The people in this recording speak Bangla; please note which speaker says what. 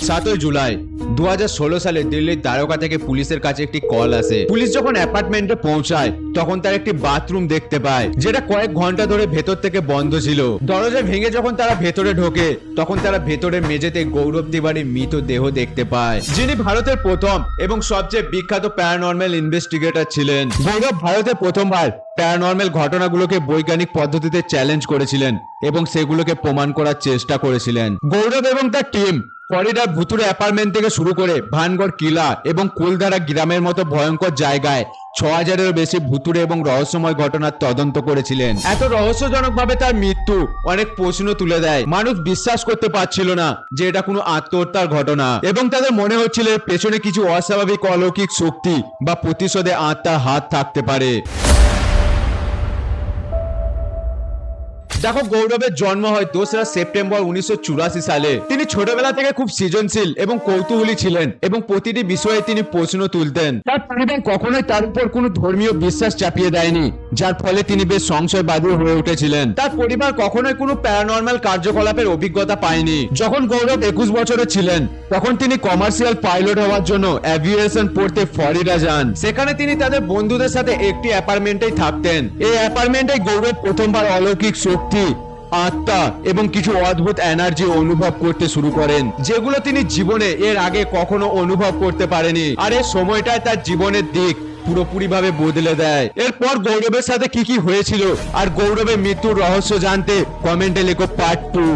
Speaker 1: 7 জুলাই 2016 সালে দিল্লির দ্বারকা থেকে পুলিশের কাছে একটি কল আসে। পুলিশ যখন অ্যাপার্টমেন্টে পৌঁছায় তখন তারা একটি বাথরুম দেখতে পায় যেটা কয়েক ঘন্টা ধরে ভেতর থেকে বন্ধ ছিল। দরজা ভেঙে যখন তারা ভেতরে ঢোকে তখন তারা ভেতরে মেঝেতে গৌরব তিওয়ারির মৃত দেহ দেখতে পায়, যিনি ভারতের প্রথম এবং সবচেয়ে বিখ্যাত প্যারানর্মাল ইনভেস্টিগেটর ছিলেন। গৌরব ভারতে প্রথমবার প্যারানর্মাল ঘটনাগুলোকে বৈজ্ঞানিক পদ্ধতিতে চ্যালেঞ্জ করেছিলেন এবং সেগুলোকে প্রমাণ করার চেষ্টা করেছিলেন। গৌরব এবং তার টিম করিডর ভুতুড়ে অ্যাপার্টমেন্ট থেকে শুরু করে ভানগড় কিলা এবং কুলধারা গ্রামের মতো ভয়ঙ্কর জায়গায় 6000-এরও বেশি ভুতুড়ে এবং রহস্যময় ঘটনার তদন্ত করেছিলেন। এত রহস্যজনকভাবে তার মৃত্যু অনেক প্রশ্ন তুলে দেয়। মানুষ বিশ্বাস করতে পারছিল না যে এটা কোনো আত্মহত্যার ঘটনা এবং তাদের মনে হচ্ছিল এর পেছনে কিছু অস্বাভাবিক অলৌকিক শক্তি বা প্রতিশোধে আত্মার হাত থাকতে পারে। দেখো, গৌরবের জন্ম হয় 2রা সেপ্টেম্বর 1984 সালে। তিনি ছোটবেলা থেকে খুব সৃজনশীল এবং কৌতূহলী ছিলেন এবং প্রতিটি বিষয়ে তিনি প্রশ্ন তুলতেন। তার পরিবার কখনোই তার উপর কোনো ধর্মীয় বিশ্বাস চাপিয়ে দেয়নি, যার ফলে তিনি বেশ সংশয়বাদী হয়ে উঠেছিলেন। তার পরিবার কখনোই কোনো প্যারানর্মাল কার্যকলাপের অভিজ্ঞতা পায়নি। যখন গৌরব 21 বছরের ছিলেন তখন তিনি কমার্শিয়াল পাইলট হওয়ার জন্য অ্যাভিয়েশন পড়তে ফ্লোরিডা যান। সেখানে তিনি তাদের বন্ধুদের সাথে একটি অ্যাপার্টমেন্টেই থাকতেন। এই অ্যাপার্টমেন্টে গৌরব প্রথমবার অলৌকিক শক্তি, আত্মা এবং কিছু অদ্ভুত এনার্জি অনুভব করতে শুরু করেন, যেগুলো তিনি জীবনে এর আগে কখনো অনুভব করতে পারেনি। আর এই সময়টায় তার জীবনের দিক পুরোপুরিভাবে বদলে দেয়। এরপর গৌরবের সাথে কি কি হয়েছিল আর গৌরবের মৃত্যুর রহস্য জানতে কমেন্টে লেখো পার্ট 2।